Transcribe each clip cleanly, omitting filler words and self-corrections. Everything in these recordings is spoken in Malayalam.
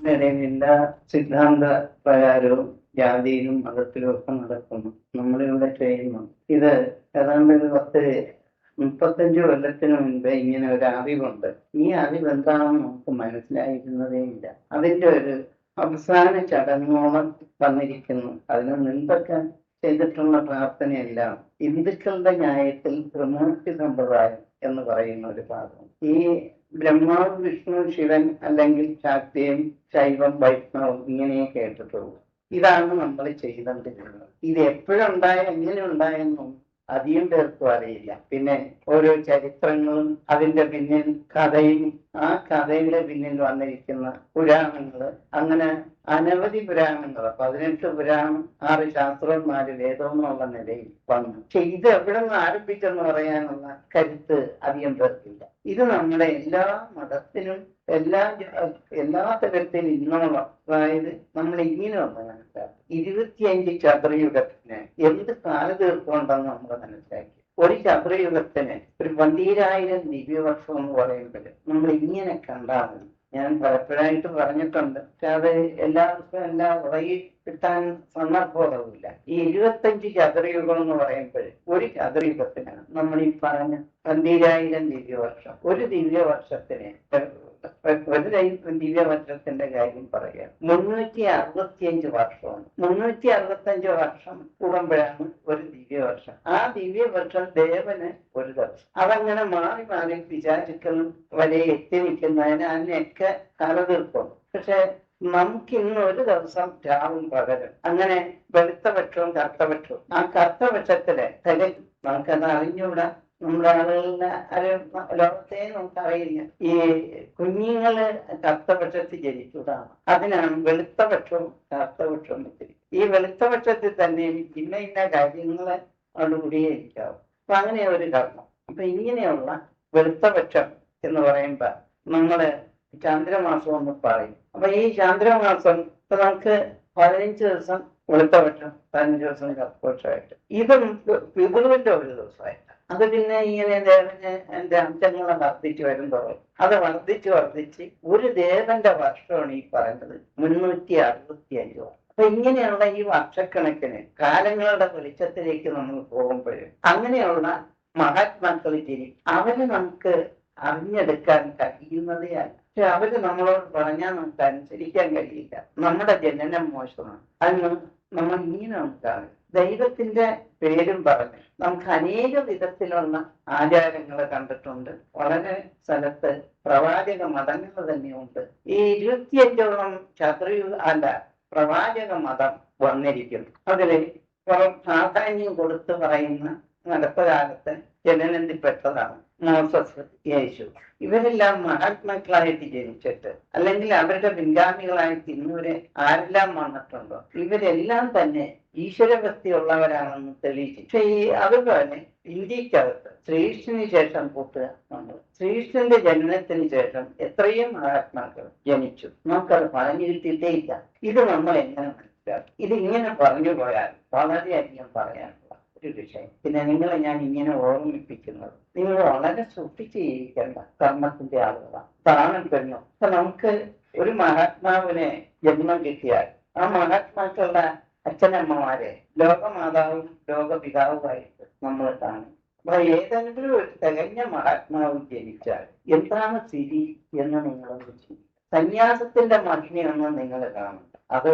നിലയിൽ എല്ലാ സിദ്ധാന്ത പ്രകാരവും ജാതിയിലും മതത്തിലും ഒക്കെ നടക്കുന്നു. നമ്മളിവിടെ ചെയ്യുന്നു. ഇത് ഏതാണ്ട് ഒരു 35 കൊല്ലത്തിന് മുൻപേ ഇങ്ങനെ ഒരു അറിവുണ്ട്. ഈ അറിവ് എന്താണെന്ന് നമുക്ക് മനസ്സിലായിരുന്നതേ ഇല്ല. അതിന്റെ ഒരു അവസാന ചടങ്ങോളം വന്നിരിക്കുന്നു. അതിന് മുൻപൊക്കെ ചെയ്തിട്ടുള്ള പ്രാർത്ഥനയെല്ലാം ഹിന്ദുക്കളുടെ ന്യായത്തിൽ ത്രിമൂർത്തി സമ്പ്രദായം എന്ന് പറയുന്ന ഒരു ഭാഗം. ഈ ബ്രഹ്മാവ്, വിഷ്ണു, ശിവൻ അല്ലെങ്കിൽ ശാക്തേയം, ശൈവം, വൈഷ്ണവം ഇങ്ങനെ കേട്ടിട്ടുള്ളൂ. ഇതാണ് നമ്മൾ ചെയ്തുകൊണ്ടിരുന്നത്. ഇത് എപ്പോഴുണ്ടായ എങ്ങനെ ഉണ്ടായെന്നും അധികം പേർക്കും അറിയില്ല. പിന്നെ ഓരോ ചരിത്രങ്ങളും അതിന്റെ പിന്നിൽ കഥയും ആ കഥയുടെ പിന്നിൽ വന്നിരിക്കുന്ന പുരാണങ്ങള്, അങ്ങനെ അനവധി പുരാണങ്ങൾ, 18 പുരാണം, 6 ശാസ്ത്രന്മാര് വേദം എന്നുള്ള നിലയിൽ വന്നു. പക്ഷെ ഇത് എവിടെ നിന്ന് ആരംഭിച്ചെന്ന് പറയാനുള്ള കരുത്ത് അധികം പേർക്കില്ല. ഇത് നമ്മുടെ എല്ലാ മതത്തിനും എല്ലാ തരത്തിലും ഇന്നോളം, അതായത് നമ്മൾ ഇങ്ങനെ ഒന്ന് മനസ്സിലാക്കി 25 ചതുരയുഗത്തിന് എന്ത് കാലതീർപ്പുണ്ടെന്ന് നമ്മൾ മനസ്സിലാക്കി. ഒരു ചതുരയുഗത്തിന് ഒരു 12,000 ദിവ്യവർഷം എന്ന് പറയുമ്പോൾ നമ്മൾ ഇങ്ങനെ കണ്ടാൽ മതി. ഞാൻ പലപ്പോഴായിട്ട് പറഞ്ഞിട്ടുണ്ട്. പക്ഷെ അത് എല്ലാവർക്കും എല്ലാം ഉറയി കിട്ടാൻ സന്ദർഭമില്ല. ഈ 25 ചതുരയുഗം എന്ന് പറയുമ്പോൾ ഒരു ചതുരയുഗത്തിനാണ് നമ്മൾ ഈ പറഞ്ഞ 12,000 ദിവ്യവർഷം. ഒരു ദിവ്യവർഷത്തിന് ഒരു ദിവ്യവർഷത്തിന്റെ കാര്യം പറയുക 365 വർഷമാണ്. 365 വർഷം കൂടുമ്പോഴാണ് ഒരു ദിവ്യവർഷം. ആ ദിവ്യവർഷം ദേവന് ഒരു ദിവസം. അതങ്ങനെ മാറി മാറി പിശാചുക്കളും വരെ എത്തി നിൽക്കുന്നതിന് അതിനൊക്കെ കാലതീർപ്പം. പക്ഷെ നമുക്കിന്ന് ഒരു ദിവസം രാവും പകലും, അങ്ങനെ വെളുത്ത പക്ഷവും കറുത്തപക്ഷവും. ആ കറുത്തപക്ഷത്തില് നമുക്കത് അറിഞ്ഞൂടാ. നമ്മുടെ ആളുകളുടെ ലോകത്തെ നമുക്കറിയില്ല. ഈ കുഞ്ഞുങ്ങള് കറുത്തപക്ഷത്തിൽ ജനിച്ചതാണ്. അതിനാണ് വെളുത്തപക്ഷവും കറുത്തപക്ഷവും വെച്ചിരിക്കുന്നത്. ഈ വെളുത്തപക്ഷത്തിൽ തന്നെ ഇന്ന കാര്യങ്ങളെ അതുകൂടിയേ ഇരിക്കാവും. അപ്പൊ അങ്ങനെ ഒരു കർമ്മം. അപ്പൊ ഇങ്ങനെയുള്ള വെളുത്തപക്ഷം എന്ന് പറയുമ്പോ നമ്മള് ചാന്ദ്രമാസം എന്ന് പറയും. അപ്പൊ ഈ ചാന്ദ്രമാസം ഇപ്പൊ നമുക്ക് 15 ദിവസം വെളുത്തപക്ഷം, 15 ദിവസം കറുത്തപക്ഷമായിട്ട്, ഇതും പിതൃവിന്റെ ഒരു ദിവസമായിട്ട്. അത് പിന്നെ ഇങ്ങനെ ദേവന് എന്റെ അംശങ്ങളെ വർദ്ധിച്ചു വരുമ്പോൾ അത് വർദ്ധിച്ച് ഒരു ദേവന്റെ വർഷമാണ് ഈ പറയുന്നത് 365 വർഷം. അപ്പൊ ഇങ്ങനെയുള്ള ഈ വർഷക്കണക്കിന് കാലങ്ങളുടെ വെളിച്ചത്തിലേക്ക് നമ്മൾ പോകുമ്പോൾ അങ്ങനെയുള്ള മഹാത്മാക്കൾ അവര് നമുക്ക് അറിഞ്ഞെടുക്കാൻ കഴിയുന്നതേ അല്ല. പക്ഷെ അവര് നമ്മളോട് പറഞ്ഞാൽ നമുക്ക് അനുസരിക്കാൻ കഴിയില്ല. നമ്മുടെ ജനനം മോശമാണ്. അതിന് നമ്മൾ ഇങ്ങനെ നമുക്കാണ് ദൈവത്തിന്റെ പേരും പറഞ്ഞ് നമുക്ക് അനേക വിധത്തിലുള്ള ആചാരങ്ങൾ കണ്ടിട്ടുണ്ട്. വളരെ സ്ഥലത്ത് പ്രവാചക മതങ്ങൾ തന്നെയുണ്ട്. ഈ 25ഓളം പ്രവാചക മതം വന്നിരിക്കുന്നു. അതില് പ്രാധാന്യം കൊടുത്ത് പറയുന്ന നടപ്പ് കാലത്ത് ജനനത്തിൽപ്പെട്ടതാണ് മോസസ്, യേശു. ഇവരെല്ലാം മഹാത്മാക്കളായിട്ട് ജനിച്ചിട്ട് അല്ലെങ്കിൽ അവരുടെ പിൻഗാമികളായിട്ട് ഇന്നുവരെ ആരെല്ലാം വന്നിട്ടുണ്ടോ ഇവരെല്ലാം തന്നെ ഈശ്വരഭക്തിയുള്ളവരാണെന്ന് തെളിയിച്ചു. പക്ഷെ അതുപോലെ ഇന്ത്യക്കകത്ത് ശ്രീകൃഷ്ണന് ശേഷം കൂട്ടുക നമ്മൾ ശ്രീകൃഷ്ണന്റെ ജനനത്തിന് ശേഷം എത്രയും മഹാത്മാക്കൾ ജനിച്ചു. നമുക്കത് പറഞ്ഞു കിട്ടിയിട്ടേ ഇല്ല. ഇത് നമ്മൾ എങ്ങനെ മനസ്സിലാക്കും? ഇത് ഇങ്ങനെ പറഞ്ഞു പോയാൽ വളരെയധികം പറയാനുണ്ട് ഒരു വിഷയം. പിന്നെ നിങ്ങളെ ഞാൻ ഇങ്ങനെ ഓർമ്മിപ്പിക്കുന്നത്, നിങ്ങൾ വളരെ സൂക്ഷിച്ച് ജീവിക്കേണ്ട കർമ്മത്തിന്റെ ആളുകളാണ്. താണെടുക്കുന്നു. അപ്പൊ നമുക്ക് ഒരു മഹാത്മാവിനെ ജന്മം കിട്ടിയാൽ ആ മഹാത്മാക്കളുടെ അച്ഛനമ്മമാരെ ലോകമാതാവും ലോകപിതാവുമായിട്ട് നമ്മൾ കാണും. അപ്പൊ ഏതെങ്കിലും ഒരു തികഞ്ഞ മഹാത്മാവ് ജനിച്ചാൽ എന്താണ് സ്ഥിതി എന്ന് നിങ്ങളൊന്ന് ചെയ്യും. സന്യാസത്തിന്റെ മഹിമയൊന്നും നിങ്ങൾ കാണും. അത്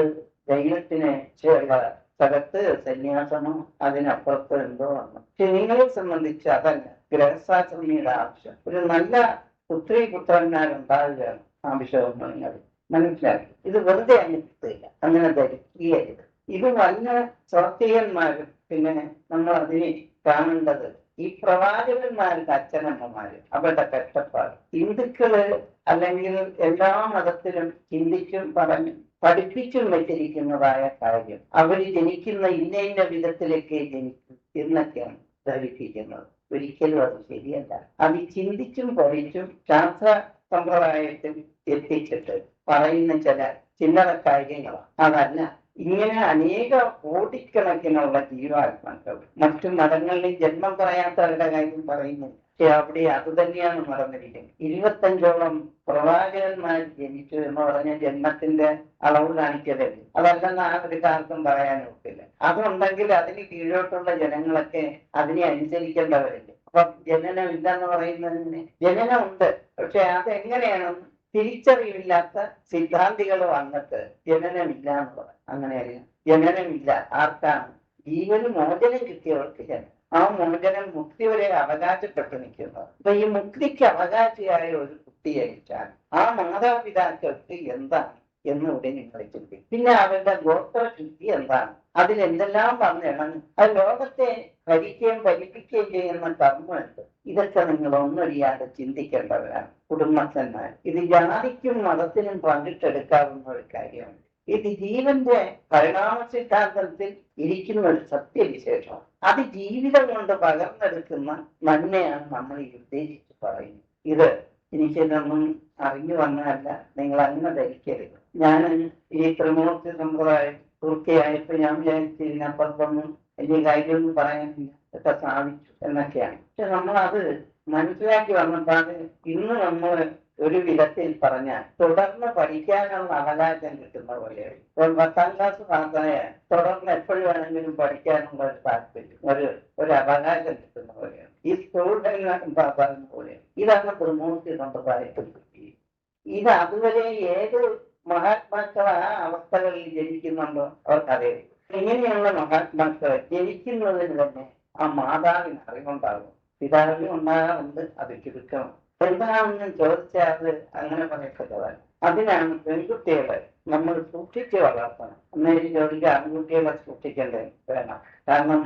ദൈവത്തിന് സ്ഥലത്ത് സന്യാസമോ അതിനപ്പുറത്ത് എന്തോ വന്നു. പക്ഷെ നിങ്ങളെ സംബന്ധിച്ച് അതല്ല ഗൃഹസ്ഥാശ്രമിയുടെ ആവശ്യം. ഒരു നല്ല പുത്രന്മാരുണ്ടാവുകയാണ് ആവശ്യമെന്ന് നിങ്ങൾ മനസ്സിലാക്കി. ഇത് വെറുതെ അനുഭവത്തില്ല, അങ്ങനെ ധരിക്കുകയരുത്. ഇത് വല്ല സ്വാർത്ഥികന്മാരും പിന്നെ നമ്മൾ അതിനെ കാണേണ്ടത് ഈ പ്രവാചകന്മാരുടെ അച്ഛനമ്മമാര് അവരുടെ കഷ്ടപ്പാട്. ഹിന്ദുക്കള് അല്ലെങ്കിൽ എല്ലാ മതത്തിലും ചിന്തിച്ചും പറഞ്ഞും പഠിപ്പിച്ചും വെച്ചിരിക്കുന്നതായ കാര്യം അവര് ജനിക്കുന്ന ഇന്ന വിധത്തിലേക്ക് ജനിക്കും എന്നൊക്കെയാണ് ധരിപ്പിക്കുന്നത്. ഒരിക്കലും അത് ശരിയല്ല. അത് ചിന്തിച്ചും പഠിച്ചും ശാസ്ത്ര സമ്പ്രദായത്തിൽ എത്തിച്ചിട്ട് പറയുന്ന ചില ചില്ലറ കാര്യങ്ങളാണ്. അതല്ല ഇങ്ങനെ അനേക കോടിക്കണക്കിനുള്ള ജീവാത്മാക്കൾ മറ്റു മതങ്ങളിൽ ജന്മം പറയാത്തവരുടെ കാര്യം പറയുന്നു. പക്ഷെ അവിടെ അത് തന്നെയാണ് നടന്നിരിക്കുന്നത്. 25ഓളം പ്രവാചകന്മാർ ജനിച്ചു എന്ന് പറഞ്ഞ ജന്മത്തിന്റെ അളവ് കാണിക്കരുത്. അതല്ലെന്ന് ആ ഒരു കാലത്തും പറയാനും ഒക്കില്ല. അതുണ്ടെങ്കിൽ അതിന് കീഴോട്ടുള്ള ജനങ്ങളൊക്കെ അതിനെ അനുസരിക്കേണ്ടവരില്ല. അപ്പൊ ജനനം ഇല്ലെന്ന് പറയുന്നതിന് ജനനമുണ്ട്, പക്ഷെ അതെങ്ങനെയാണ് തിരിച്ചറിവില്ലാത്ത സിദ്ധാന്തികൾ വന്നിട്ട് ജനനമില്ല എന്ന് പറയും. അങ്ങനെയല്ല, ജനനമില്ല. ആർക്കാണ്? ജീവന് മോചനം കിട്ടിയവർക്ക് ജനനം. ആ മോചനം മുക്തി വരെ അവകാശപ്പെട്ട് നിൽക്കുന്നത്. അപ്പൊ ഈ മുക്തിക്ക് അവകാശിയായ ഒരു കുട്ടി ജനിച്ചാൽ ആ മാതാപിതാക്കൾക്ക് എന്താണ് എന്നുകൂടെ നിങ്ങൾ ചിന്തിക്കും. പിന്നെ അവരുടെ ഗോത്രശുദ്ധി എന്താണ്, അതിലെന്തെല്ലാം പറഞ്ഞിടണം, അത് ലോകത്തെ ഭരിക്കുകയും ഭരിപ്പിക്കുകയും ചെയ്യുന്ന കർമ്മമുണ്ട്. ഇതൊക്കെ നിങ്ങൾ ഒന്നൊഴിയാതെ ചിന്തിക്കേണ്ടവരാണ് കുടുംബസ്ഥന്മാർ. ഇത് ജാതിക്കും മതത്തിനും പങ്കിട്ടെടുക്കാവുന്ന ഒരു കാര്യമാണ്. ഇത് ജീവന്റെ പരിണാമ സിദ്ധാന്തത്തിൽ ഇരിക്കുന്ന ഒരു സത്യവിശേഷം. അത് ജീവിതം കൊണ്ട് പകർന്നെടുക്കുന്ന നന്മയാണ് നമ്മൾ ഈ ഉദ്ദേശിച്ച് പറയുന്നത്. ഇത് എനിക്കിതൊന്നും അറിഞ്ഞു വന്നതല്ല, നിങ്ങൾ അങ്ങനെ ധരിക്കരുത്. ഞാൻ ഈ ത്രിമൂർത്തി സമ്പ്രദായം പൂർത്തിയായപ്പോൾ ഞാൻ വിചാരിച്ചതിനപ്പുറത്തൊന്നും വലിയ കാര്യമൊന്നും പറയാനില്ല, ഒക്കെ സാധിച്ചു എന്നൊക്കെയാണ്. പക്ഷെ നമ്മളത് മനസ്സിലാക്കി വന്നപ്പോൾ ഇന്ന് നമ്മൾ ഒരു വിധത്തിൽ പറഞ്ഞാൽ തുടർന്ന് പഠിക്കാനുള്ള അവകാശം കിട്ടുന്ന പോലെയായി. ഇപ്പോൾ 10ാം ക്ലാസ് പാസ്സായ തുടർന്ന് എപ്പോഴും വേണമെങ്കിലും പഠിക്കാനുള്ള ഒരു താല്പര്യം, ഒരു അവകാശം കിട്ടുന്ന പോലെയാണ്. ഈ സ്കൂളിലെല്ലാം പാസ്സാകുന്ന പോലെയാണ്. ഇതാണ് ത്രിമൂർത്തി സമ്പ്രദായത്തിൽ കിട്ടി. ഇത് അതുവരെ ഏത് മഹാത്മാക്കൾ ആ അവസ്ഥകളിൽ ജനിക്കുന്നുണ്ടോ അവർക്കറിയാം. ഇങ്ങനെയുള്ള മഹാത്മാക്കൾ ജനിക്കുന്നതിന് തന്നെ ആ മാതാവിന് അറിവുണ്ടാകും, പിതാവിന് ഉണ്ടാകാറുണ്ട്. അത് ചുരുക്കം എന്താണെന്ന് ചോദിച്ചാൽ അത് അങ്ങനെ പറയപ്പെട്ടതാണ്. അതിനാണ് പെൺകുട്ടികളെ നമ്മൾ സൂക്ഷിച്ച് വളർത്തണം. അന്നേരം ചോദിക്കുക ആൺകുട്ടികളെ സൂക്ഷിക്കേണ്ടത് വേണം. കാരണം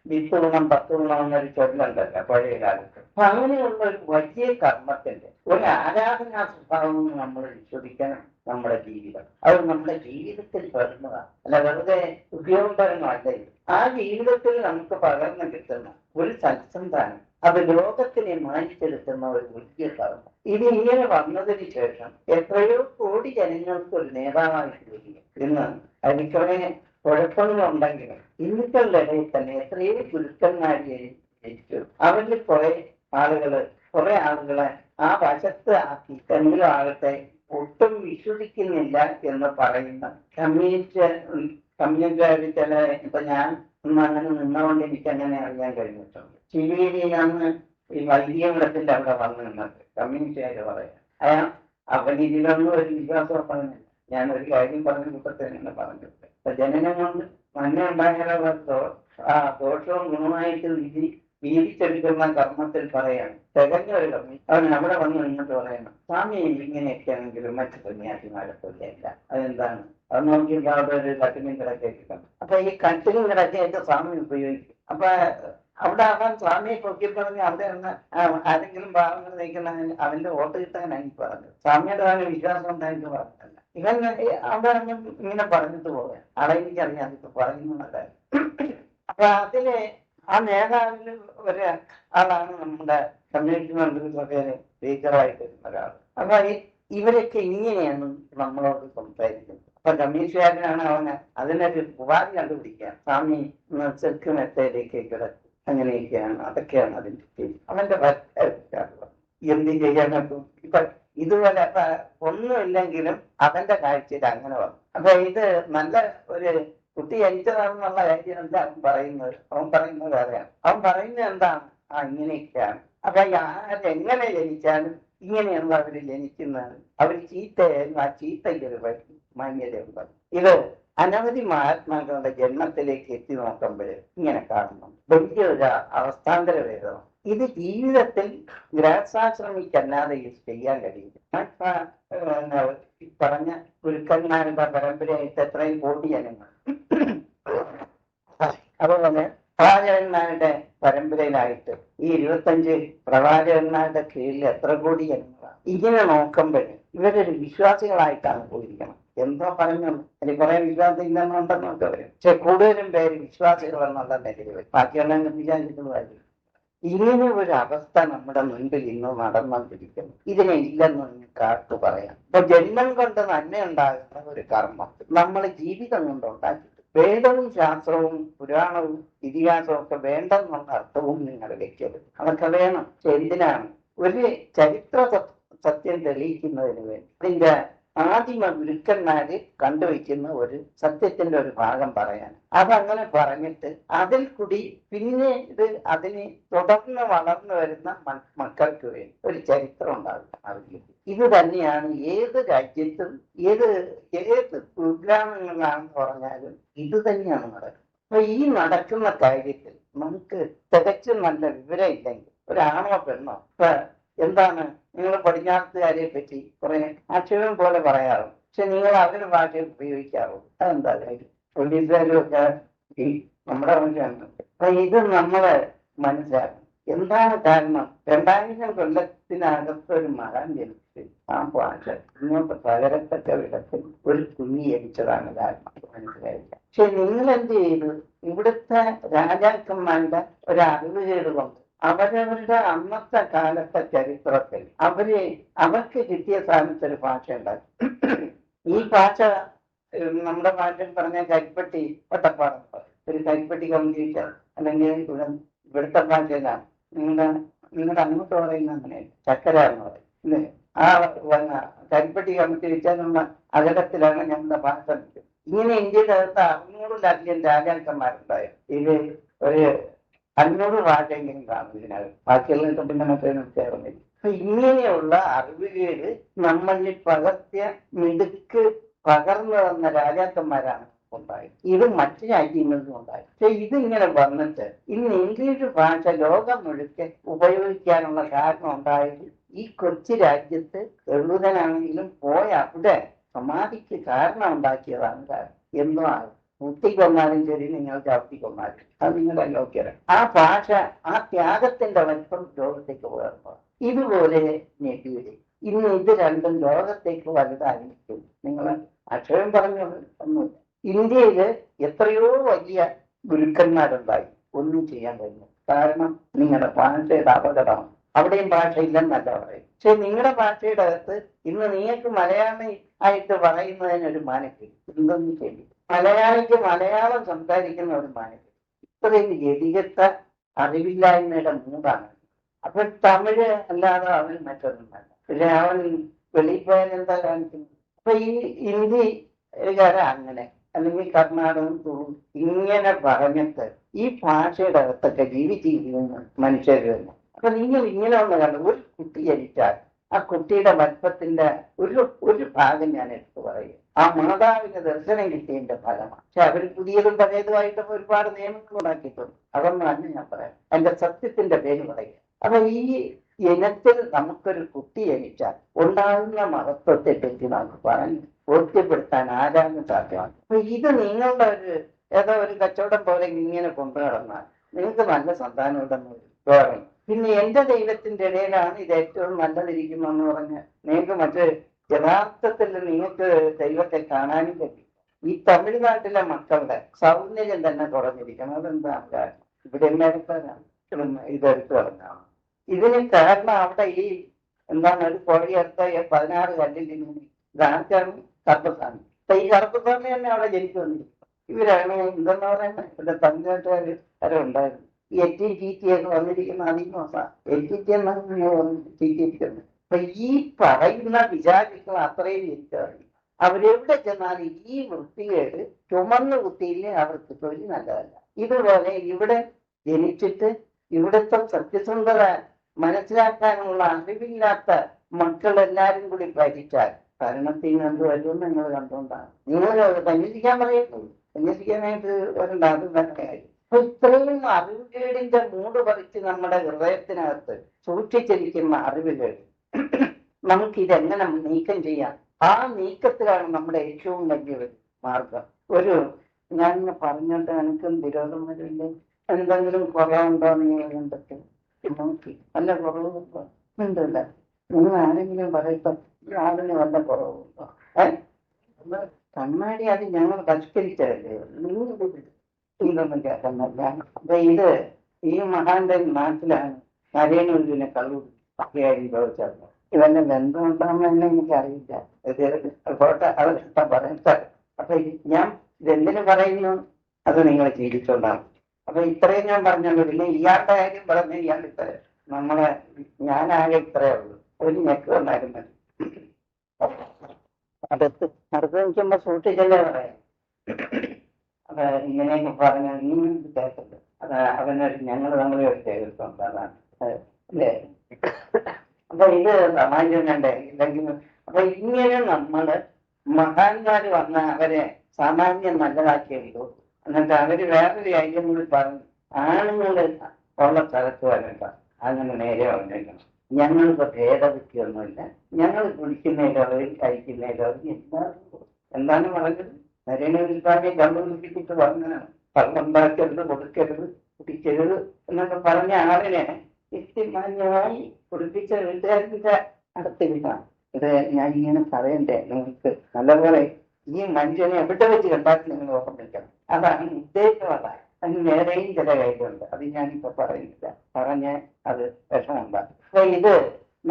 വിത്തുഗുണം 10 ഗുണം എന്നൊരു ചൊല്ലുണ്ടല്ലോ പഴയ കാലത്ത്. അപ്പൊ അങ്ങനെയുള്ള ഒരു വലിയ കർമ്മത്തിന്റെ ഒരു ആരാധനാ സ്വഭാവം നമ്മൾ വിശ്വസിക്കണം. നമ്മുടെ ജീവിതം അത് നമ്മുടെ ജീവിതത്തിൽ പകർന്നതാണ്, അല്ല വെറുതെ ഉപയോഗപരമല്ല. ആ ജീവിതത്തിൽ നമുക്ക് പകർന്നു കിട്ടുന്ന ഒരു സത്സന്താനം, അത് ലോകത്തിനെ മാറ്റിയെടുക്കുന്ന ഒരു വലിയ കർമ്മം. ഇത് ഇങ്ങനെ വന്നതിന് ശേഷം എത്രയോ കോടി ജനങ്ങൾക്ക് ഒരു നേതാവായിട്ട് വരിക. ഇന്ന് അതിക്കുറെ കുഴപ്പങ്ങളുണ്ടെങ്കിലും ഹിന്ദുക്കളുടെ ഇടയിൽ തന്നെ എത്രയോ ഗുരുക്കന്മാരെ ജനിച്ചു. അവരിൽ കുറെ ആളുകളെ ആ വശത്ത് ആക്കി എന്തെങ്കിലും ആകട്ടെ ഒട്ടും വിശ്വസിക്കുന്നില്ല എന്ന് പറയുന്ന കമ്മ്യൂണിസ്റ്റുകാർ ചില ഇപ്പൊ ഞാൻ അങ്ങനെ നിന്നുകൊണ്ട് എനിക്ക് അങ്ങനെ അറിയാൻ കഴിഞ്ഞിട്ടുണ്ട്. ശിവേരിയിലാണ് ഈ വൈദ്യമഠത്തിന്റെ അവിടെ വന്നു നിന്നത് കമ്മ്യൂണിസ്റ്റുകാര് പറയാം. അവൻ ഇതിലൊന്നും ഒരു വിശ്വാസം പറഞ്ഞില്ല. ഞാൻ ഒരു കാര്യം പറഞ്ഞ കൂട്ടത്തിനെ പറഞ്ഞിട്ട് അപ്പൊ ജനനം കൊണ്ട് മഞ്ഞ ഉണ്ടായാലോ ആ ദോഷവും ഗുണമായിട്ട് വീതിച്ചെടുക്കുന്ന കർമ്മത്തിൽ പറയാണ് തികഞ്ഞ ഒരു കർമ്മി. അവൻ അവിടെ വന്ന് നിന്നിട്ട് പറയണം, സ്വാമി ഇങ്ങനെയൊക്കെ ആണെങ്കിലും മറ്റു സന്യാസിമാരെ പോലെയല്ല. അതെന്താണ്? അത് നോക്കിയപ്പോൾ അവിടെ ഒരു കട്ടിലും കിടക്കേക്കാം. അപ്പൊ ഈ കട്ടിലും കിടക്കയൊക്കെ സ്വാമി ഉപയോഗിക്കും. അപ്പൊ അവിടെ അവൻ സ്വാമിയെ പൊക്കി പറഞ്ഞ് അവിടെ ആരെങ്കിലും ഭാവങ്ങൾ നയിക്കുന്ന അവന്റെ വോട്ട് കിട്ടാനായി പറഞ്ഞു. സ്വാമിയുടെ അവന് വിശ്വാസം ഉണ്ടായിട്ട് പറഞ്ഞല്ല. ഇവൻ അവിടെ ഇങ്ങനെ പറഞ്ഞിട്ട് പോകാൻ അവിടെ എനിക്കറിയാം ഇപ്പൊ പറയുന്നതല്ല. അപ്പൊ അതില് ആ നേതാവിന് ഒരു ആളാണ് നമ്മുടെ കമ്മ്യൂണിറ്റി മന്ത്രിസഭയിലെ സ്പീക്കറായിട്ട് വരുന്ന ഒരാൾ. അപ്പൊ ഇവരൊക്കെ ഇങ്ങനെയാണ് നമ്മളോട് സംസാരിക്കുന്നത്. അപ്പൊ കമ്മീഷനുകാരനാണ് അവന് അതിനൊരു ഉപാധി കണ്ടുപിടിക്കുക. സ്വാമി ചെക്ക് മെത്തേഡിലേക്ക് കിടക്കും, അങ്ങനെയൊക്കെയാണ്. അതൊക്കെയാണ് അതിന്റെ പേര്. അവന്റെ എന്ത് ചെയ്യാൻ പറ്റും? ഇപ്പൊ ഇതുപോലെ ഒന്നുമില്ലെങ്കിലും അവന്റെ കാഴ്ചയിൽ അങ്ങനെ വന്നു. അപ്പൊ ഇത് നല്ല ഒരു കുട്ടി ജനിച്ചതാണെന്നുള്ള കാര്യം എന്താ അവൻ പറയുന്നത്? അവൻ പറയുന്നത് വേറെയാണ്. അവൻ പറയുന്നത് എന്താണ്? ഇങ്ങനെയൊക്കെയാണ്. അപ്പൊ ആരെങ്ങനെ ജനിച്ചാലും ഇങ്ങനെയാണ് അവര് ജനിക്കുന്നത്. അവർ ചീത്തയായിരുന്നു, ആ ചീത്തയ്ക്കൊരു മാന്യതയുണ്ടാകും. ഇത് അനവധി മഹാത്മാക്കളുടെ ജന്മത്തിലേക്ക് എത്തി നോക്കുമ്പോൾ ഇങ്ങനെ കാണുന്നു. വലിയൊരു അവസ്ഥാന്തര വേദം. ഇത് ജീവിതത്തിൽ ഗൃഹസ്ഥാശ്രമിക്കല്ലാതെ ഇത് ചെയ്യാൻ കഴിയില്ല. പറഞ്ഞ ഗുരുക്കന്മാരുടെ പരമ്പരയായിട്ട് എത്രയും കോടി ജനങ്ങൾ, അതുപോലെ പ്രവാചകന്മാരുടെ പരമ്പരയിലായിട്ട് ഈ 25 പ്രവാചകന്മാരുടെ കീഴിൽ എത്ര കോടി ജനങ്ങളാണ്. ഇങ്ങനെ നോക്കുമ്പോൾ ഇവരൊരു വിശ്വാസികളായിട്ടാണ് പോയിരിക്കണം. എന്തോ പറഞ്ഞു എനിക്ക് കുറെ വിശ്വാസം ഇല്ലെന്നുണ്ടെന്നൊക്കെ വരും. പക്ഷെ കൂടുതലും പേര് വിശ്വാസികൾ എന്നുള്ള നിലയിൽ വരും. ബാക്കിയുള്ള വിചാരിക്കുന്നതായിരിക്കും. ഇങ്ങനെ ഒരു അവസ്ഥ നമ്മുടെ മുൻപിൽ ഇന്ന് നടന്നുകൊണ്ടിരിക്കുന്നു. ഇതിനെ ഇല്ലെന്ന് നിങ്ങൾക്ക് ആർക്ക് പറയാം? ഇപ്പൊ ജന്മം കൊണ്ട് തന്നെ ഉണ്ടാകുന്ന ഒരു കർമ്മം നമ്മൾ ജീവിതം കൊണ്ട് ഉണ്ടാക്കി. വേദവും ശാസ്ത്രവും പുരാണവും ഇതിഹാസവും ഒക്കെ വേണ്ടെന്നുള്ള അർത്ഥവും നിങ്ങൾ വെക്കരുത്. അതൊക്കെ വേണം. എന്തിനാണ്? ഒരു ചരിത്ര സത്യം തെളിയിക്കുന്നതിന് വേണ്ടി അതിന്റെ ആദിമ ഗുരുക്കന്മാര് കണ്ടുവയ്ക്കുന്ന ഒരു സത്യത്തിന്റെ ഒരു ഭാഗം പറയാൻ, അതങ്ങനെ പറഞ്ഞിട്ട് അതിൽ കൂടി പിന്നെ അതിന് തുടർന്ന് വളർന്നു വരുന്ന മക്കൾക്ക് വേണ്ടി ഒരു ചരിത്രം ഉണ്ടാകും അവർക്ക്. ഇത് തന്നെയാണ് ഏത് രാജ്യത്തും ഏത് ഉദ്ഗ്രാമങ്ങളിലാണെന്ന് പറഞ്ഞാലും ഇത് തന്നെയാണ് നടക്കുന്നത്. അപ്പൊ ഈ നടക്കുന്ന കാര്യത്തിൽ നമുക്ക് തികച്ചും നല്ല വിവരം ഇല്ലെങ്കിൽ ഒരാണോ പെണ്ണോ ഇപ്പൊ എന്താണ് നിങ്ങൾ പടിഞ്ഞാറത്തുകാരെ പറ്റി കുറെ ആക്ഷേപം പോലെ പറയാറും, പക്ഷെ നിങ്ങൾ അവരുടെ ഭാഷ ഉപയോഗിക്കാറും. അതെന്താ കാര്യം? പോലീസുകാരും ഒക്കെ ഈ നമ്മുടെ ഭാഷയാണ്. അപ്പൊ ഇത് നമ്മള് മനസ്സിലാക്കണം. എന്താണ് കാരണം? 2000 കൊല്ലത്തിനകത്ത് ഒരു മഹാൻ ജനിച്ച് ആ ഭാഷ ഇങ്ങോട്ട് പകരത്തക്ക വിധത്തിൽ ഒരു കുഞ്ഞി ജനിച്ചതാണ് കാരണം. മനസ്സിലായില്ല. പക്ഷെ നിങ്ങൾ എന്ത് ചെയ്തു? ഇവിടുത്തെ രാജാക്കന്മാരുടെ ഒരു അറിവുകേട് കൊണ്ട് അവരവരുടെ അന്നത്തെ കാലത്തെ ചരിത്രത്തിൽ അവർക്ക് കിട്ടിയ സ്ഥാനത്ത് ഒരു ഭാഷ ഉണ്ടാക്കി. ഈ ഭാഷ നമ്മുടെ ഭാഷയിൽ പറഞ്ഞ കരിപ്പട്ടി ഒട്ടപ്പാടം ഒരു കരിപ്പട്ടി കമ്മ്യൂണിറ്റി അല്ലെങ്കിൽ ഇവിടുത്തെ ഭാഷയിലാണ്. നിങ്ങളുടെ അങ്ങോട്ട് പറയുന്ന അങ്ങനെ ചക്കര എന്ന് പറയും അല്ലേ? ആ കരിപ്പട്ടി കമ്മിറ്റി വെച്ചാൽ നമ്മൾ അകലത്തിലാണ് ഞങ്ങളുടെ ഭാഷ. ഇങ്ങനെ ഇന്ത്യയുടെ അകത്ത് 600-ലധികം രാജാക്കന്മാരുണ്ടായി. ഇത് ഒരു 500 ഭാഷയെങ്കിലും കാണും ഇതിനകത്ത്. ബാക്കിയുള്ള പിന്നെ മറ്റൊന്നും ചേർന്നില്ല. അപ്പൊ ഇങ്ങനെയുള്ള അറിവുകേട് നമ്മളിൽ പകർത്തിയ മിടുക്ക് പകർന്നു വന്ന രാജാക്കന്മാരാണ് ഉണ്ടായി. ഇത് മറ്റു രാജ്യങ്ങളിലും ഉണ്ടായി. പക്ഷെ ഇതിങ്ങനെ വന്നിട്ട് ഇന്ന് ഇംഗ്ലീഷ് ഭാഷ ലോകം മുഴുക്കെ ഉപയോഗിക്കാനുള്ള കാരണം ഉണ്ടായത് ഈ കൊച്ചു രാജ്യത്ത് എഴുതനാണെങ്കിലും പോയ അവിടെ സമാധിക്ക് കാരണം ഉണ്ടാക്കിയതാണ്. കാരണം എന്തോ ആകും. കുത്തിക്കൊന്നാലും ശരി, നിങ്ങൾ ചവിട്ടിക്കൊന്നാലും അത് നിങ്ങളുടെ ലോക്യത. ആ ഭാഷ, ആ ത്യാഗത്തിന്റെ വലിപ്പം ലോകത്തേക്ക് പകർന്നു. ഇതുപോലെ നെറ്റിയില് ഇന്ന് ഇത് രണ്ടും ലോകത്തേക്ക് വലുതായിരിക്കും. നിങ്ങൾ അക്ഷരം പറഞ്ഞത് ഒന്നുമില്ല. ഇന്ത്യയില് എത്രയോ വലിയ ഗുരുക്കന്മാരുണ്ടായി, ഒന്നും ചെയ്യാൻ കഴിഞ്ഞു. കാരണം നിങ്ങളുടെ ഭാഷയുടെ അപകടമാണ്. അവിടെയും ഭാഷ ഇല്ലെന്നല്ല പറയും. പക്ഷെ നിങ്ങളുടെ ഭാഷയുടെ അകത്ത് ഇന്ന് നിങ്ങൾക്ക് മലയാളി ആയിട്ട് പറയുന്നതിനൊരു മാനക്കില്ല. എന്തൊന്നും ചെയ്യും. മലയാളിക്ക് മലയാളം സംസാരിക്കുന്ന ഒരു മാനക്കില്ല. ഇത്രയും ഗതികെട്ട അറിവില്ലായ്മയുടെ മൂടാണ്. അപ്പൊ തമിഴ് അല്ലാതെ അവൻ മറ്റൊന്നുമല്ല. പക്ഷെ അവൻ വെളിയിൽ പോയാൽ എന്താ കാണിക്കുന്നത്? അപ്പൊ ഈ ഹിന്ദിക്കാരെ അങ്ങനെ, അല്ലെങ്കിൽ കർണാടകം, തുളു ഇങ്ങനെ പറഞ്ഞിട്ട് ഈ ഭാഷയുടെ അകത്തൊക്കെ ജീവിച്ചിരിക്കുന്ന മനുഷ്യർ തന്നെ. അപ്പൊ നിങ്ങൾ ഇങ്ങനെ ഒന്ന് കണ്ടു, ഒരു കുട്ടി ജനിച്ചാൽ ആ കുട്ടിയുടെ വലിപ്പത്തിന്റെ ഒരു ഭാഗം ഞാൻ എടുത്തു പറയും. ആ മാതാവിന്റെ ദർശനം കിട്ടിയതിന്റെ ഫലമാണ്. പക്ഷെ അവർ പുതിയതും പഴയതുമായിട്ട് ഒരുപാട് നിയമങ്ങൾ ഉണ്ടാക്കിയിട്ടുണ്ട്. അതൊന്നും അല്ല ഞാൻ പറയാം. അതിന്റെ സത്യത്തിന്റെ പേര് പറയുക. അപ്പൊ ഈ ഇനത്തിൽ നമുക്കൊരു കുട്ടി ജനിച്ചാൽ ഉണ്ടാകുന്ന മഹത്വത്തെ പറ്റി നമുക്ക് പറഞ്ഞ് ബോധ്യപ്പെടുത്താൻ ആരാണ് സാധ്യമാണ്. അപ്പൊ ഇത് നിങ്ങളുടെ ഏതോ ഒരു കച്ചവടം പോലെ ഇങ്ങനെ കൊണ്ടു നടന്നാൽ നിങ്ങൾക്ക് നല്ല സന്താനം ഉണ്ടെന്ന് പറയും. പിന്നെ എന്റെ ദൈവത്തിന്റെ ഇടയിലാണ് ഇത് ഏറ്റവും നല്ലതിരിക്കുന്നതെന്ന് പറഞ്ഞ് നിങ്ങൾക്ക് മറ്റ് യഥാർത്ഥത്തിൽ നിങ്ങൾക്ക് ദൈവത്തെ കാണാനും പറ്റും. ഈ തമിഴ്നാട്ടിലെ മക്കളുടെ സൗന്ദര്യം തന്നെ കുറഞ്ഞിരിക്കണം. അതെന്താണ് കാരണം? ഇവിടെ മേൽക്കാരാണ് ഇതെടുത്ത് പറഞ്ഞാണ്. ഇതിന് കാരണം അവിടെ ഈ എന്താണ് ഒരു പുഴയെടുത്ത 16 കല്ലിൽ ഇതാർക്കാണ്? കറുപ്പസ്വാമി. അപ്പൊ ഈ കറുപ്പസ്വാമി തന്നെ അവിടെ ജനിച്ചു വന്നിരിക്കും. ഇവരാണ് എന്തെന്ന് പറയുന്നത്, ഇവിടെ തമിഴ്നാട്ടുകാർ വരെ ഉണ്ടായിരുന്നു. ഈ HTT ഒക്കെ വന്നിരിക്കുന്ന അതിമോശം. HTT എന്നാണ് ചീറ്റിയിരിക്കുന്നത്. അപ്പൊ ഈ പറയുന്ന വിചാരികൾ അത്രയും ജനിച്ചവർ അവരെവിടെ ചെന്നാലും ഈ വൃത്തികേട് ചുമന്ന് കുത്തിയില്ലേ അവർക്ക് തൊഴിൽ നല്ലതല്ല. ഇതുപോലെ ഇവിടെ ജനിച്ചിട്ട് ഇവിടുത്തെ സത്യസന്ധത മനസ്സിലാക്കാനുള്ള അറിവില്ലാത്ത മക്കളെല്ലാരും കൂടി ഭരിച്ചാൽ ഭരണത്തിൽ നിന്ന് എന്ത് വരുമെന്ന് നിങ്ങൾ കണ്ടുകൊണ്ടാണ്. നിങ്ങൾ സന്യസിക്കാൻ പറയുന്നത്. സന്യസിക്കാനായിട്ട് വരണ്ട, അത് വേണ്ട കാര്യം. അപ്പൊ ഇത്രയും അറിവുകേടിന്റെ മൂട് പറിച്ച് നമ്മുടെ ഹൃദയത്തിനകത്ത് സൂക്ഷിച്ചിരിക്കുന്ന അറിവുകേട് നമുക്കിതെങ്ങനെ നീക്കം ചെയ്യാം? ആ നീക്കത്തിലാണ് നമ്മുടെ ഏറ്റവും വലിയൊരു മാർഗം. ഞാൻ പറഞ്ഞിട്ട് എനിക്കും വിരോധം വരില്ലേ? എന്തെങ്കിലും കുറവുണ്ടോ നിങ്ങൾ കണ്ടെത്തി നോക്കി. വല്ല കുറവുണ്ടോ? ഉണ്ടല്ല. നിങ്ങൾ ആരെങ്കിലും പറയപ്പോ ഈ ആളിന് വല്ല കുറവുണ്ടോ? കണ്ണാടി അത് ഞങ്ങൾ പരിഷ്കരിച്ചതല്ലേ, ഇതൊന്നും കേൾക്കുന്നില്ല. അപ്പൊ ഇത് ഈ മഹാന്റെ നാട്ടിലാണ് നരേണൂരിനെ കള്ളു പക്കയായി ചോദിച്ചത്. ഇവന്റെ ബന്ധമുണ്ടാകുന്ന തന്നെ എനിക്കറിയില്ല. പോട്ടെ, അവരിഷ്ടം പറയുന്നത്. അപ്പൊ ഞാൻ ഇതെന്തിനു പറയുന്നു, അത് നിങ്ങൾ ചിരിച്ചോണ്ടാണ്. അപ്പൊ ഇത്രയും ഞാൻ പറഞ്ഞല്ലോ. പിന്നെ ഇയാളുടെ കാര്യം പറഞ്ഞ ഇയാൾ ഇത്ര നമ്മളെ ഞാനാകെ ഇത്രയേ ഉള്ളൂ. ഒരു ഞെക്ക് വന്നായിരുന്നു. അടുത്ത് നിൽക്കുമ്പോ സൂക്ഷിച്ചല്ലേ പറയാം. അപ്പൊ ഇങ്ങനെയൊക്കെ പറഞ്ഞ ഇന്നും കേട്ടത് അത് അവനൊരു ഞങ്ങൾ നമ്മളെ ഒരു ചെയ്തിട്ടുണ്ട്. അതാണ് അല്ലേ? അപ്പൊ ഇത് സമാജം വേണ്ടേ? ഇല്ലെങ്കിൽ അപ്പൊ ഇങ്ങനെ നമ്മള് മഹാന്മാര് വന്ന അവരെ സാമാന്യം നല്ലതാക്കിയല്ലോ. എന്നിട്ട് അവര് വേറൊരു കാര്യം കൂടി പറഞ്ഞു, ആണുങ്ങൾ ഉള്ള സ്ഥലത്ത് വരണ്ട, അങ്ങനെ നേരെ വന്നേക്കണം. ഞങ്ങൾക്ക് ഭേദബുദ്ധിയൊന്നുമില്ല, ഞങ്ങൾ കുടിക്കുന്നതിലവരും കഴിക്കുന്നതിലവരും എന്താണ് പറഞ്ഞത്? നരേന്ദ്ര സ്വാമി കണ്ടുപിടിപ്പിച്ചിട്ട് പറഞ്ഞതാണ് കള്ളുണ്ടാക്കരുത്, കൊടുക്കരുത്, കുടിക്കരുത് എന്നൊക്കെ പറഞ്ഞ ആളിനെ യുക്തിമാന്യമായി കുടിപ്പിച്ച വീട്ടുകാരുടെ അടുത്തിരിക്കണം. ഇത് ഞാൻ ഇങ്ങനെ പറയണ്ടേ നിങ്ങൾക്ക് നല്ലപോലെ? ഈ മനുഷ്യനെ എവിടെ വെച്ച് കണ്ടാൽ നിങ്ങൾ ഓർമ്മിക്കണം. അതാണ് ഉദ്ദേശിച്ചതാണ്. അതിന് വേറെയും ചില കാര്യമുണ്ട്, അത് ഞാനിപ്പോ പറയുന്നില്ല. പറഞ്ഞ് അത് വിഷമമുണ്ടാകും. അപ്പൊ ഇത്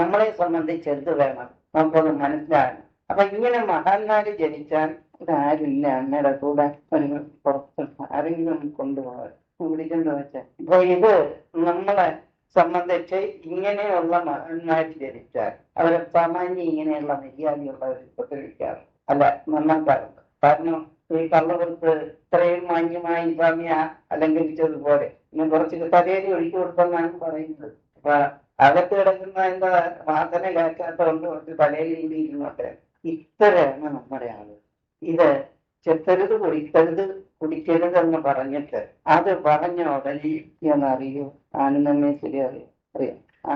നമ്മളെ സംബന്ധിച്ച് എന്ത് വേണം നമുക്കൊന്ന് മനസ്സിലാകണം. അപ്പൊ ഇങ്ങനെ മഹാന്മാര് ജനിച്ചാൽ ഇതാരില്ല അമ്മയുടെ കൂടെ ഒരു പുറത്ത് ആരെങ്കിലും കൊണ്ടുപോകാൻ വിളിച്ചെന്ന് വെച്ചാൽ. അപ്പൊ ഇത് നമ്മളെ സംബന്ധിച്ച് ഇങ്ങനെയുള്ള മഹാന്മാര് ജനിച്ചാൽ അവരെ സാമാന്യം ഇങ്ങനെയുള്ള മര്യാദയുള്ളവർ ഉപദ്രവിക്കാറ് അല്ല, നന്നാക്കാറുണ്ട്. കാരണം ഈ കള്ളവർക്ക് ഇത്രയും മാന്യമായി സ്വാമിയ അലങ്കരിച്ചതുപോലെ ഇനി കുറച്ച് തലയിൽ ഒഴിച്ചു കൊടുത്തെന്നാണ് പറയുന്നത്. അപ്പൊ അകത്ത് കിടക്കുന്ന എന്താ വാസന കേൾക്കാത്തതുകൊണ്ട് കുറച്ച് തലയിൽ ഇരിക്കുന്നോട്ടെ. ഇത്രയാണ് നമ്മുടെ ആള്. ഇത് ചെത്തരുത്, കുടിക്കരുത് എന്ന് പറഞ്ഞിട്ട് അത് പറഞ്ഞ ഉടനെ എന്നറിയൂ ആനന്ദമേ ശരി അറിയാം. ആ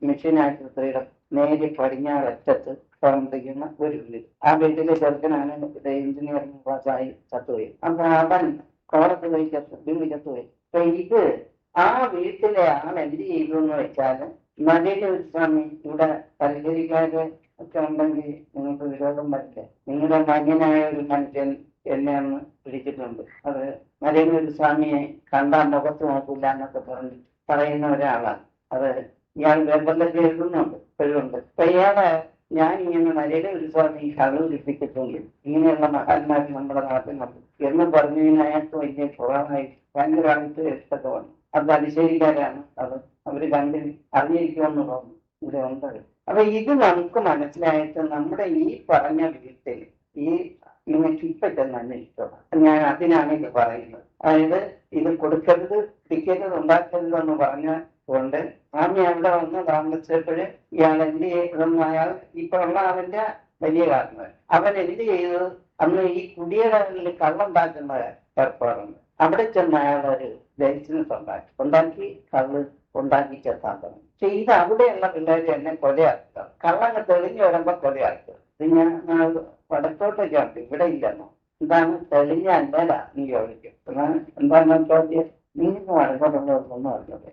മിഷൻ ആശുപത്രിയുടെ നേരെ പടിഞ്ഞാററ്റത്ത് പ്രവർത്തിക്കുന്ന ഒരു വീട്. ആ വീട്ടിലെ ചെറുക്കനാണ് എഞ്ചിനീയറിംഗ് പാസ്സായി ചത്തുപോയി. അപ്പൊ അവൻ കോടതി പോയി ചത്തുപോയി. അപ്പൊ ഇത് ആ വീട്ടിലെ ആൾ എന്ത് ചെയ്തു എന്ന് വെച്ചാല്, നരേന്ദ്ര സ്വാമി ഇവിടെ പരിഹരിക്കാതെ ഒക്കെ ഉണ്ടെങ്കിൽ നിങ്ങൾക്ക് വിരോധം വരില്ല. നിങ്ങളുടെ മകനായ ഒരു മനുഷ്യൻ എന്നെ ഒന്ന് പിടിച്ചിട്ടുണ്ട്, അത് നരേന്ദ്ര സ്വാമിയെ കണ്ടാൽ മുഖത്ത് നോക്കില്ല എന്നൊക്കെ പറയുന്ന ഒരാളാണ്. അത് ഇയാൾ പേപ്പറിലൊക്കെ എഴുതുന്നുണ്ട്, ഇപ്പോഴുണ്ട്. അപ്പൊ ഇയാളെ ഞാൻ ഇങ്ങനെ നരേന്ദ്ര സ്വാമി കള്ളുപിടിപ്പിച്ചിട്ടുണ്ട്, ഇങ്ങനെയുള്ള മഹാന്മാർ നമ്മുടെ നാട്ടിലുണ്ട് എന്ന് പറഞ്ഞതിന് അയാൾക്ക് വലിയ കുറവായി ഭയങ്കരമായിട്ട് ഇഷ്ടത്തെ വന്നു. അത് തലശ്ശേരിക്കാരാണ്, അത് അവര് അറിഞ്ഞിരിക്കുമെന്ന് തോന്നുന്നു ഇവിടെ ഉണ്ട്. അപ്പൊ ഇത് നമുക്ക് മനസ്സിലായിട്ട് നമ്മുടെ ഈ പറഞ്ഞ വീട്ടിൽ ഈ നിങ്ങൾക്ക് ഇപ്പൊ തന്നെ ഇഷ്ടമാണ്. ഞാൻ അതിനാണ് ഇത് പറയുന്നത്. അതായത് ഇത് കൊടുക്കരുത്, പിക്കരുത്, ഉണ്ടാക്കരുത് എന്ന് പറഞ്ഞ കൊണ്ട് സ്വാമി അവിടെ വന്ന് താമസിച്ചപ്പോഴ് ഇയാൾ എന്ത് ചെയ്തെന്ന് അയാൾ ഇപ്പൊ ഉള്ള അവന്റെ വലിയ കാരണം അവൻ എന്ത് ചെയ്തത്, അന്ന് ഈ കുടിയകളിൽ കള്ളുണ്ടാക്കുന്ന ഏർപ്പാടുണ്ട്. അവിടെ ചെന്ന് അയാൾ ഒരു ലൈസൻസ് ഉണ്ടാക്കി കള്ള് ഉണ്ടാക്കി ചെത്താൻ തുടങ്ങി. പക്ഷെ ഇത് അവിടെയുള്ള പിള്ളേർ എന്നെ കൊലയാക്കുക, കള്ളങ്ങ് തെളിഞ്ഞു വരുമ്പോ കൊലയാക്കുക. ഇത് ഞാൻ വടക്കോട്ടൊക്കെ ഉണ്ട്, ഇവിടെ ഇല്ലെന്നോ. എന്താണ് തെളിഞ്ഞ അല്ലല്ല നീ ചോദിക്കും. എന്താണ് ചോദ്യം? നിങ്ങൾക്ക് വടക്കോട്ടുള്ളവർക്കൊന്നും അറിഞ്ഞത്